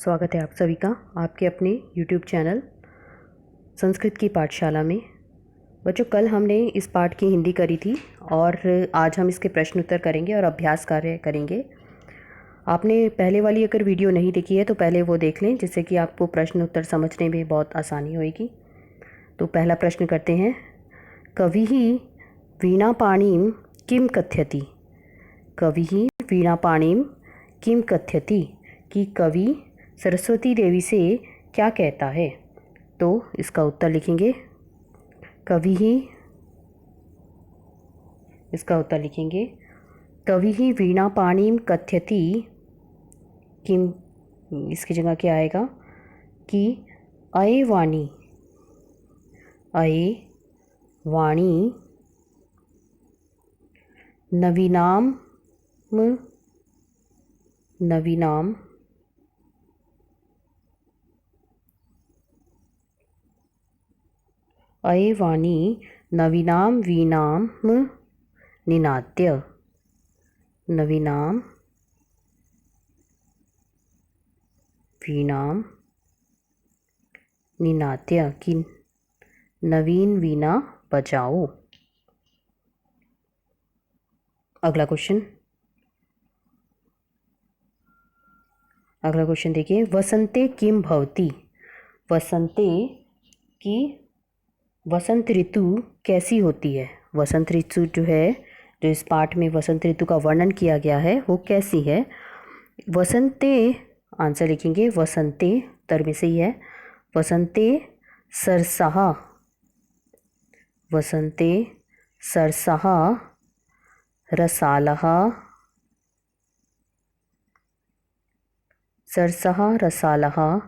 स्वागत है आप सभी का आपके अपने YouTube चैनल संस्कृत की पाठशाला में। बच्चों, कल हमने इस पाठ की हिंदी करी थी और आज हम इसके प्रश्न उत्तर करेंगे और अभ्यास कार्य करेंगे। आपने पहले वाली अगर वीडियो नहीं देखी है तो पहले वो देख लें, जिससे कि आपको प्रश्न उत्तर समझने में बहुत आसानी होगी। तो पहला प्रश्न करते हैं। कविः वीणापाणिं किं कथयति? कविः वीणापाणिं किं कथयति कि कवि सरस्वती देवी से क्या कहता है? तो इसका उत्तर लिखेंगे। कविः, इसका उत्तर लिखेंगे कविः वीणापाणिं कथयति किम, इसकी जगह क्या आएगा कि अये वाणी, अये वाणी नवीनाम नवीनाम अये वाणी नवीनां वीणां निनाद्य, नवीनां वीणां निनाद्य कि नवीन वीणा बजाओ। अगला क्वेश्चन देखिए। वसंते किं भवति? वसंते की वसंत ऋतु कैसी होती है? वसंत ऋतु जो है, जो इस पाठ में वसंत ऋतु का वर्णन किया गया है, वो कैसी है? वसंते, आंसर लिखेंगे वसंते, उत्तर में से ही है। वसंते सरसः, वसंते सरसः रसालः, सरसः रसालः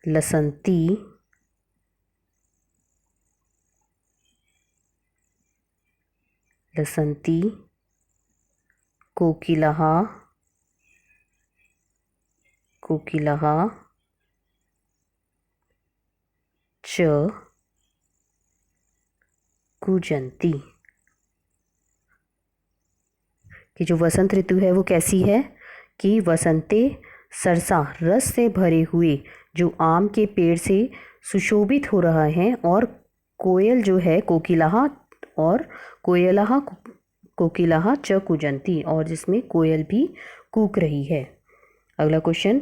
लसन्ति, लसन्ति कोकिलः, कोकिलः च कूजन्ति। कि जो वसंत ऋतु है वो कैसी है कि वसंते सरसा, रस से भरे हुए जो आम के पेड़ से सुशोभित हो रहा है, और कोयल जो है कोकिलः, और कोयलः कोकिलः च कूजन्ति, और जिसमें कोयल भी कूक रही है। अगला क्वेश्चन।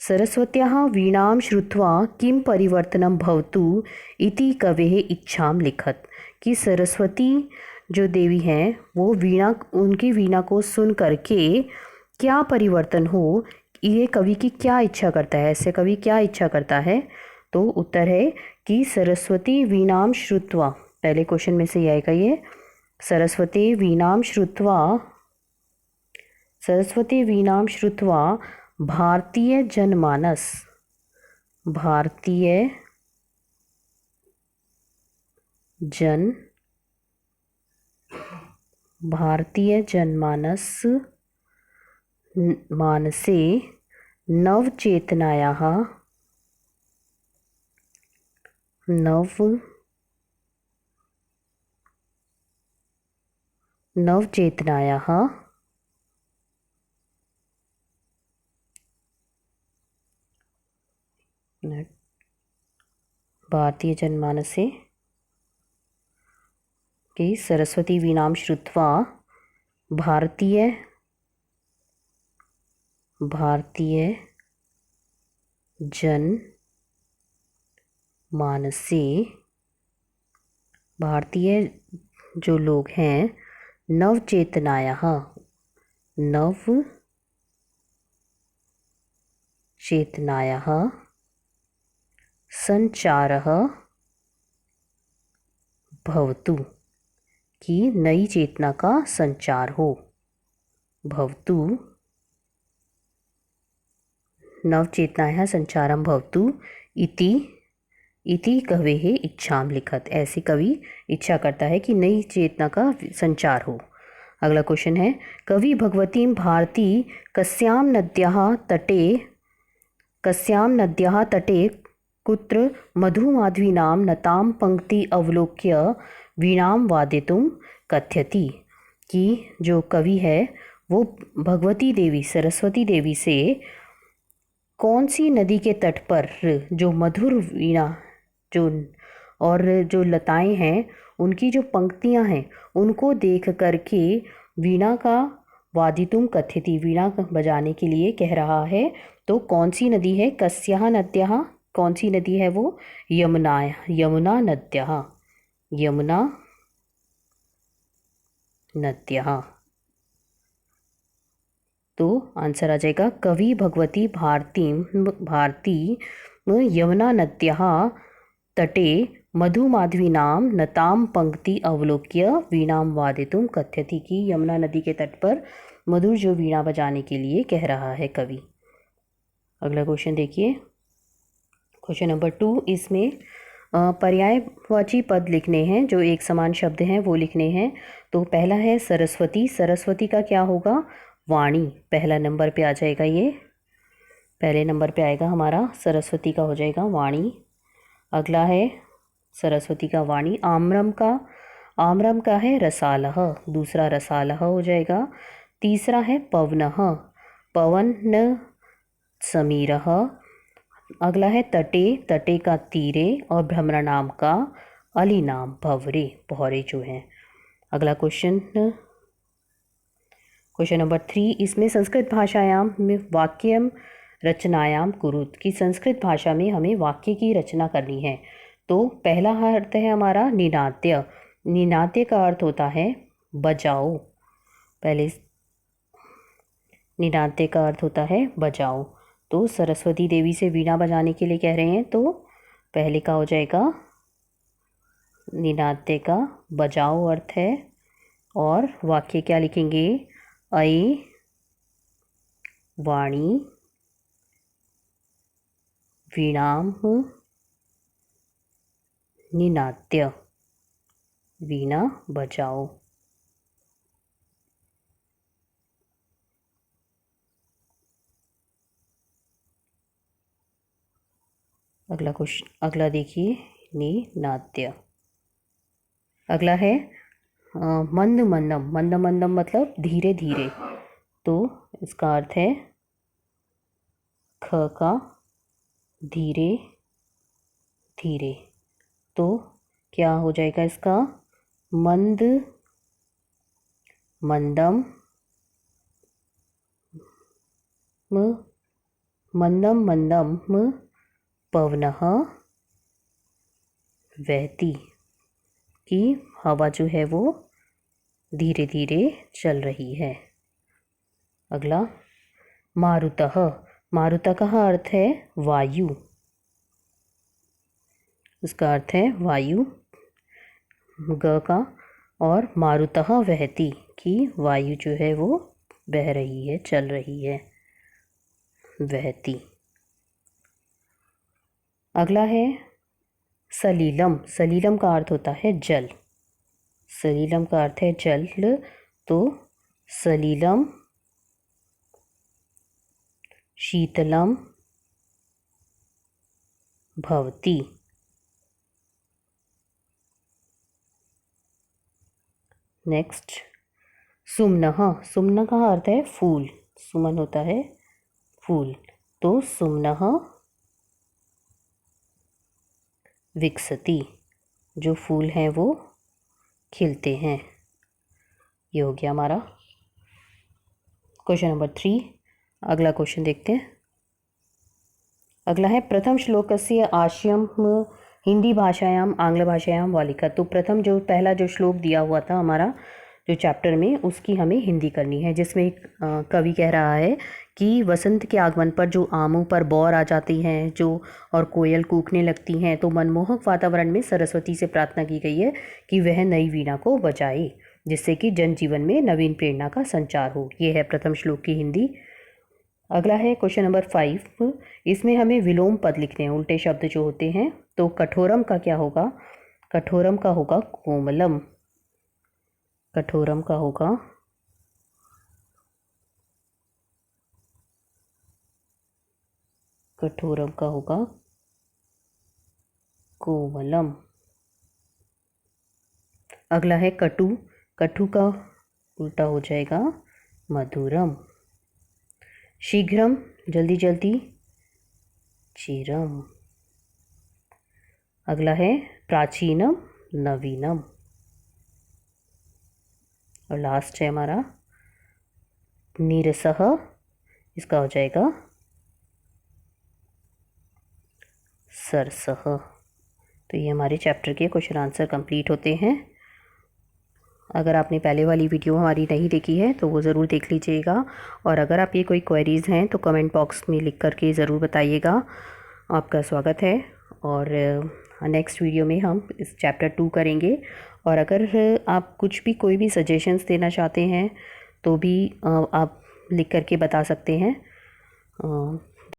सरस्वत्याः वीणां श्रुत्वा किं परिवर्तनं भवतु इति कवेः इच्छां लिखत। कि सरस्वती जो देवी हैं वो वीणा, उनकी वीणा को सुन करके क्या परिवर्तन हो, ये कवि की क्या इच्छा करता है? ऐसे कवि क्या इच्छा करता है? तो उत्तर है कि सरस्वती वीणां श्रुत्वा, पहले क्वेश्चन में से ही आएगा ये। सरस्वती वीणां श्रुत्वा, सरस्वती वीणां श्रुत्वा भारतीय जनमानस, भारतीय जन, भारतीय जनमानस मानसे नवचेतनायाः, नवचेतनायाः भारतीय जनमानसे कि सरस्वती वीणां श्रुत्वा भारतीय जन मानसे, भारतीय जो लोग हैं, नवचेतनायाः, नवचेतनायाः संचारः भवतु, कि नई चेतना का संचार हो। भवतु, नवचेतनायाः संचारं भवतु इति कवेः इच्छां लिखत। ऐसी कवि इच्छा करता है कि नई चेतना का संचार हो। अगला क्वेश्चन है। कवि भगवतीं भारती कस्यां नद्याः तटे कुत्र मधुमाध्वीनां नतां पंक्ति अवलोक्य वीणां वादितुं कथयति। कि जो कवि है वो भगवती देवी, सरस्वती देवी से कौन सी नदी के तट पर जो मधुर वीणा जो और जो लताएं हैं उनकी जो पंक्तियां हैं उनको देख करके वीणा का वादितुम कथयति, वीणा बजाने के लिए कह रहा है। तो कौन सी नदी है? कस्याः नद्याः, कौन सी नदी है वो? यमुना, यमुना नद्याः, यमुना नद्याः। तो आंसर आ जाएगा कवि भगवती भारती यमुना नद्याः तटे मधुमाधवीनां नतां पंक्ति अवलोक्य वीणां वादितुं कथयति, कि यमुना नदी के तट पर मधुर जो वीणा बजाने के लिए कह रहा है कवि। अगला क्वेश्चन देखिए, क्वेश्चन नंबर 2। इसमें पर्यायवाची पद लिखने हैं, जो एक समान शब्द हैं वो लिखने हैं। तो पहला है सरस्वती, सरस्वती का क्या होगा? वाणी, पहला नंबर पे आ जाएगा, ये पहले नंबर पे आएगा हमारा, सरस्वती का हो जाएगा वाणी। अगला है सरस्वती का वाणी। आम्रम का है रसालः, दूसरा रसालः हो जाएगा। तीसरा है पवनः, पवन समीरः। अगला है तटे, तटे का तीरे, और भ्रमराणाम का अलीनाम भवरे, भौरे जो हैं। अगला क्वेश्चन नंबर 3। इसमें संस्कृत भाषायाम में वाक्यम रचनायाम कुरुत, की संस्कृत भाषा में हमें वाक्य की रचना करनी है। तो पहला अर्थ है हमारा निनाद्य, निनाद्य का अर्थ होता है बजाओ, पहले निनाद्य का अर्थ होता है बजाओ। तो सरस्वती देवी से वीणा बजाने के लिए कह रहे हैं, तो पहले का हो जाएगा निनाद्य का बजाओ अर्थ है। और वाक्य क्या लिखेंगे? अये वाणी वीणाम निनाद्य, वीणा बजाओ। अगला क्वेश्चन, अगला देखिए निनाद्य। अगला है मंद मंदम, मंद मंदम मतलब धीरे धीरे। तो इसका अर्थ है ख का धीरे धीरे। तो क्या हो जाएगा इसका? मंद मंदम, मंदम मंदम पवनः वहती, की हवा जो है वो धीरे धीरे चल रही है। अगला मारुतः, मारुतः का अर्थ है वायु, उसका अर्थ है वायु ग का। और मारुतः वहती, की वायु जो है वो बह रही है, चल रही है, वहती। अगला है सलीलम, सलीलम का अर्थ होता है जल, सलीलम का अर्थ है जल। तो सलीलम शीतलम भवती। नेक्स्ट सुमनः, सुमन का अर्थ है फूल, सुमन होता है फूल। तो सुमनः विकसति, जो फूल हैं वो खिलते हैं। ये हो गया हमारा क्वेश्चन नंबर 3। अगला क्वेश्चन देखते हैं। अगला है प्रथम श्लोकस्य आशयम हिंदी भाषायाम आंग्ल भाषायाम वालिका। तो प्रथम जो पहला जो श्लोक दिया हुआ था हमारा जो चैप्टर में, उसकी हमें हिंदी करनी है, जिसमें कवि कह रहा है कि वसंत के आगमन पर जो आमों पर बौर आ जाती हैं जो और कोयल कूकने लगती हैं, तो मनमोहक वातावरण में सरस्वती से प्रार्थना की गई है कि वह नई वीणा को बजाए, जिससे कि जनजीवन में नवीन प्रेरणा का संचार हो। ये है प्रथम श्लोक की हिंदी। अगला है क्वेश्चन नंबर 5। इसमें हमें विलोम पद लिखने हैं, उल्टे शब्द जो होते हैं। तो कठोरम का क्या होगा? कठोरम का होगा कोमलम, कठोरम का होगा कठोरम का होगा कोमलम। अगला है कटु, कटु का उल्टा हो जाएगा मधुरम। शीघ्रम जल्दी जल्दी, चिरम। अगला है प्राचीनम नवीनम। और लास्ट है हमारा नीरसः, इसका हो जाएगा सरसः। तो ये हमारे चैप्टर के क्वेश्चन आंसर कंप्लीट होते हैं। अगर आपने पहले वाली वीडियो हमारी नहीं देखी है तो वो ज़रूर देख लीजिएगा, और अगर आपकी कोई क्वेरीज़ हैं तो कमेंट बॉक्स में लिख करके ज़रूर बताइएगा। आपका स्वागत है। और नेक्स्ट वीडियो में हम इस चैप्टर 2 करेंगे। और अगर आप कुछ भी कोई भी सजेशंस देना चाहते हैं तो भी आप लिख करके बता सकते हैं।